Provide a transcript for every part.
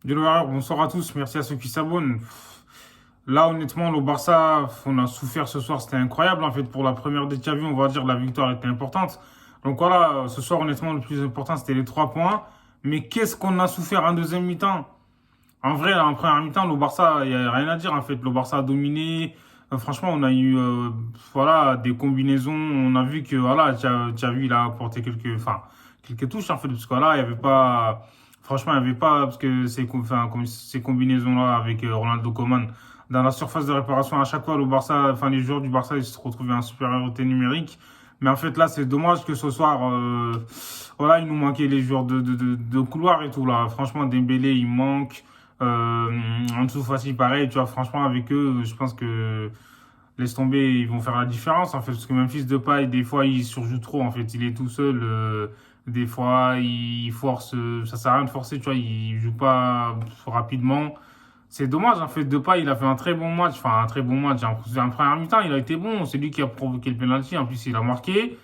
Hello, bonsoir à tous, merci à ceux qui s'abonnent. Là, honnêtement, le Barça, on a souffert ce soir, c'était incroyable. En fait, pour la première des Xavi, on va dire la victoire était importante. Donc voilà, ce soir, honnêtement, le plus important, c'était les 3 points. Mais qu'est-ce qu'on a souffert en deuxième mi-temps? En vrai, en première mi-temps, le Barça, il n'y a rien à dire. En fait, le Barça a dominé. Franchement, on a eu voilà, des combinaisons. On a vu que voilà, Xavi, il a apporté quelques touches, en fait, parce que voilà, il y avait pas. Franchement, il n'y avait pas, parce que comme ces combinaisons-là avec Ronaldo Koeman, dans la surface de réparation, à chaque fois, le Barça, enfin, les joueurs du Barça, ils se retrouvaient en supériorité numérique. Mais en fait, là, c'est dommage que ce soir, voilà, il nous manquait les joueurs de couloir et tout, là. Franchement, Dembélé, il manque. En dessous, facile, pareil, tu vois, franchement, avec eux, je pense que laisse tomber, ils vont faire la différence, en fait, parce que Memphis Depay, des fois, il surjoue trop, en fait, il est tout seul, des fois, il force, ça sert à rien de forcer, tu vois, il joue pas rapidement. C'est dommage, en fait, Depay, il a fait un très bon match, enfin, un très bon match, en première mi-temps, il a été bon, c'est lui qui a provoqué le penalty, en plus, il a marqué.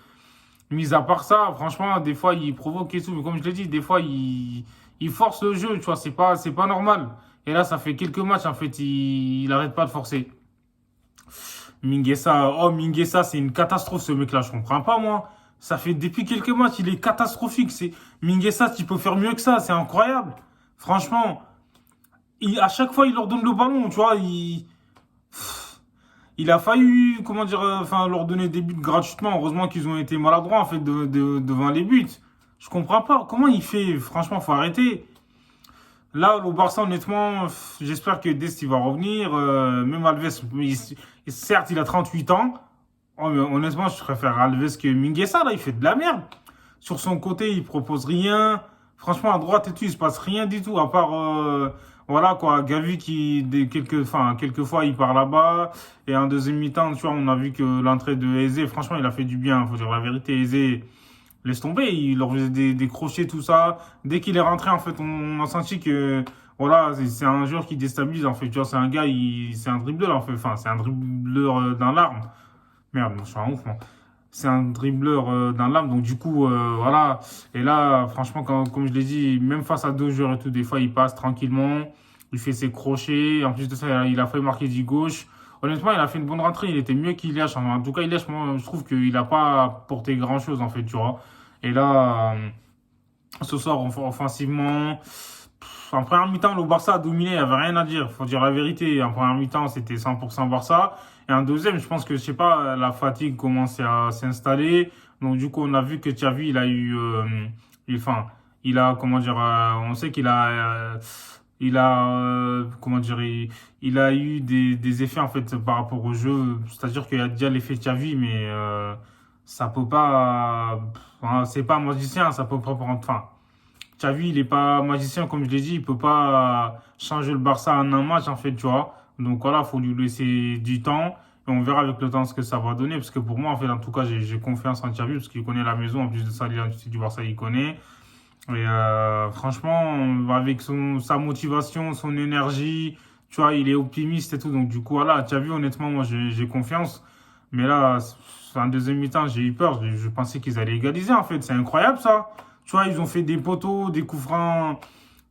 Mis à part ça, franchement, des fois, il provoque et tout. Mais comme je l'ai dit, des fois, il force le jeu, tu vois, c'est pas normal. Et là, ça fait quelques matchs, en fait, il arrête pas de forcer. Mingueza, c'est une catastrophe, ce mec-là, je comprends pas, moi. Ça fait depuis quelques matchs, il est catastrophique. Mingueza, tu peux faire mieux que ça, c'est incroyable. Franchement, à chaque fois, il leur donne le ballon, tu vois, il a failli, comment dire, enfin, leur donner des buts gratuitement. Heureusement qu'ils ont été maladroits, en fait, devant les buts. Je comprends pas. Comment il fait? Franchement, faut arrêter. Là, au Barça, honnêtement, j'espère que Dest, il va revenir. Même Alves, certes, il a 38 ans. Oh, mais honnêtement, je préfère Alves que Mingueza. Là, il fait de la merde. Sur son côté, il propose rien. Franchement, à droite et tout, il se passe rien du tout, à part, voilà, quoi, Gavi qui, quelquefois, il part là-bas. Et en deuxième mi-temps, tu vois, on a vu que l'entrée de Eze, franchement, il a fait du bien. Faut dire la vérité, Eze, laisse tomber. Il leur faisait des crochets, tout ça. Dès qu'il est rentré, en fait, on a senti que, voilà, c'est un joueur qui déstabilise, en fait. Tu vois, c'est un gars, c'est un dribbleur, en fait. Enfin, c'est un dribbleur dans l'arme. Merde, moi, je suis un ouf, moi. C'est un dribbleur dans l'âme, donc du coup, voilà. Et là, franchement, comme je l'ai dit, même face à deux joueurs et tout, des fois, il passe tranquillement, il fait ses crochets. En plus de ça, il a fait marquer du gauche. Honnêtement, il a fait une bonne rentrée, il était mieux qu'Iliach. En tout cas, Iliach, moi, je trouve qu'il n'a pas apporté grand-chose, en fait, tu vois. Et là, ce soir, offensivement, en première mi-temps, le Barça a dominé, il n'y avait rien à dire. Faut dire la vérité. En première mi-temps, c'était 100% Barça. Et en deuxième, je pense que, je sais pas, la fatigue commençait à s'installer. Donc, du coup, on a vu que Xavi, il a eu, enfin, il a, comment dire, on sait comment dire, il a eu des effets, en fait, par rapport au jeu. C'est-à-dire qu'il y a déjà l'effet Xavi, mais, ça peut pas, c'est pas un magicien, ça peut pas prendre, enfin, Xavi, il est pas magicien, comme je l'ai dit, il peut pas changer le Barça en un match, en fait, tu vois. Donc voilà, faut lui laisser du temps et on verra avec le temps ce que ça va donner. Parce que pour moi, en fait, en tout cas, j'ai confiance en Xavi parce qu'il connaît la maison. En plus de ça, l'identité du Barça, il connaît. Et franchement, avec sa motivation, son énergie, tu vois, il est optimiste et tout. Donc du coup, voilà, Xavi, honnêtement, moi, j'ai confiance. Mais là, en deuxième mi-temps, j'ai eu peur. Je pensais qu'ils allaient égaliser, en fait. C'est incroyable, ça. Tu vois, ils ont fait des poteaux, des coups francs,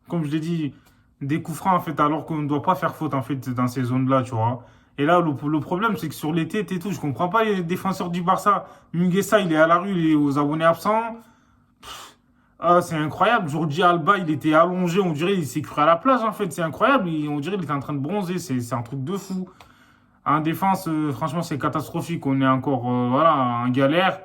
comme je l'ai dit, des coups francs, en fait, alors qu'on ne doit pas faire faute, en fait, dans ces zones-là, tu vois. Et là, le problème, c'est que sur les têtes et tout, je comprends pas les défenseurs du Barça. Munguessa, il est à la rue, il est aux abonnés absents. Ah, c'est incroyable. Jordi Alba, il était allongé, on dirait, il s'est cru à la plage, en fait. C'est incroyable. On dirait qu'il était en train de bronzer. C'est un truc de fou. En défense, franchement, c'est catastrophique. On est encore, voilà, en galère.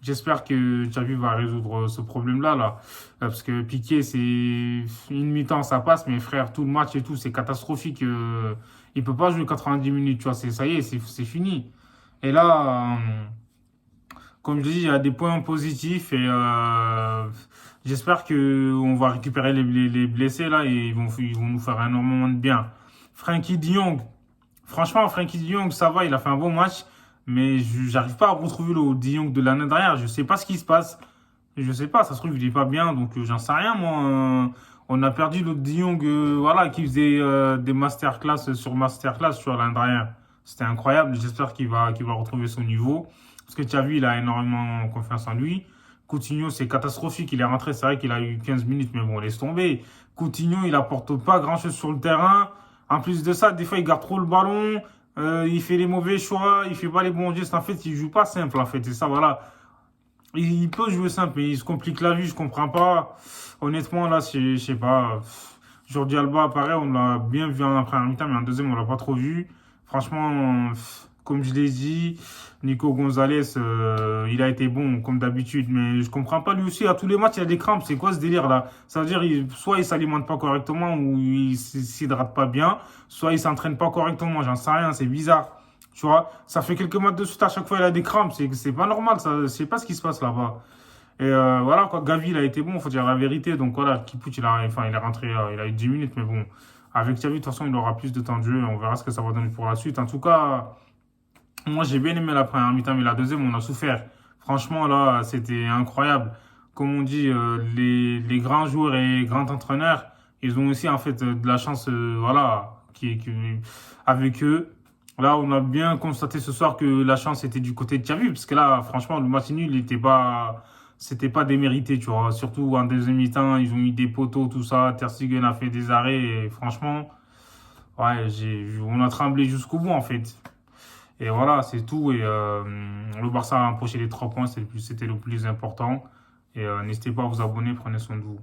J'espère que Xavi va résoudre ce problème-là, là. Parce que Piqué, c'est une mi-temps, ça passe, mais frère, tout le match et tout, c'est catastrophique. Il peut pas jouer 90 minutes, tu vois. Ça y est, c'est fini. Et là, comme je dis, il y a des points positifs et j'espère que on va récupérer les blessés là et ils vont nous faire énormément de bien. Frankie de Jong, franchement, Frankie de Jong, ça va, il a fait un bon match, mais j'arrive pas à retrouver le de Jong de l'année dernière. Je sais pas ce qui se passe. Je sais pas, ça se trouve, il est pas bien, donc j'en sais rien, moi. On a perdu le de Jong, voilà, qui faisait des masterclass sur masterclass sur l'année dernière. C'était incroyable. J'espère qu'il va retrouver son niveau. Parce que tu as vu, il a énormément confiance en lui. Coutinho, c'est catastrophique. Il est rentré, c'est vrai qu'il a eu 15 minutes, mais bon, laisse tomber. Coutinho, il apporte pas grand-chose sur le terrain. En plus de ça, des fois, il garde trop le ballon. Il fait les mauvais choix. Il fait pas les bons gestes. En fait, il joue pas simple, en fait. Et ça, voilà. Il peut jouer simple, mais il se complique la vie. Je comprends pas. Honnêtement, là, je sais pas. Jordi Alba, pareil, on l'a bien vu en première mi-temps, mais en deuxième, on l'a pas trop vu. Franchement, comme je l'ai dit, Nico Gonzalez, il a été bon, comme d'habitude, mais je comprends pas lui aussi. À tous les matchs, il a des crampes. C'est quoi ce délire-là? Ça veut dire, soit il s'alimente pas correctement, ou il s'hydrate pas bien, soit il s'entraîne pas correctement. J'en sais rien, c'est bizarre. Tu vois, ça fait quelques matchs de suite, à chaque fois, il a des crampes. C'est pas normal, ça. Je sais pas ce qui se passe là-bas. Et voilà, quoi, Gavi, il a été bon, faut dire la vérité. Donc voilà, Kipout, enfin, il est rentré, il a eu 10 minutes, mais bon, avec Xavi, de toute façon, il aura plus de temps de jeu. On verra ce que ça va donner pour la suite. En tout cas, moi, j'ai bien aimé la première mi-temps, mais la deuxième, on a souffert. Franchement, là, c'était incroyable. Comme on dit, les grands joueurs et grands entraîneurs, ils ont aussi, en fait, de la chance, voilà, avec eux. Là, on a bien constaté ce soir que la chance était du côté de Xavi, parce que là, franchement, le match nul, c'était pas démérité, tu vois. Surtout en deuxième mi-temps, ils ont mis des poteaux, tout ça. Ter Stegen a fait des arrêts, et franchement, ouais, on a tremblé jusqu'au bout, en fait. Et voilà, c'est tout. Et le Barça a empoché les 3 points, c'était le plus important. Et n'hésitez pas à vous abonner, prenez soin de vous.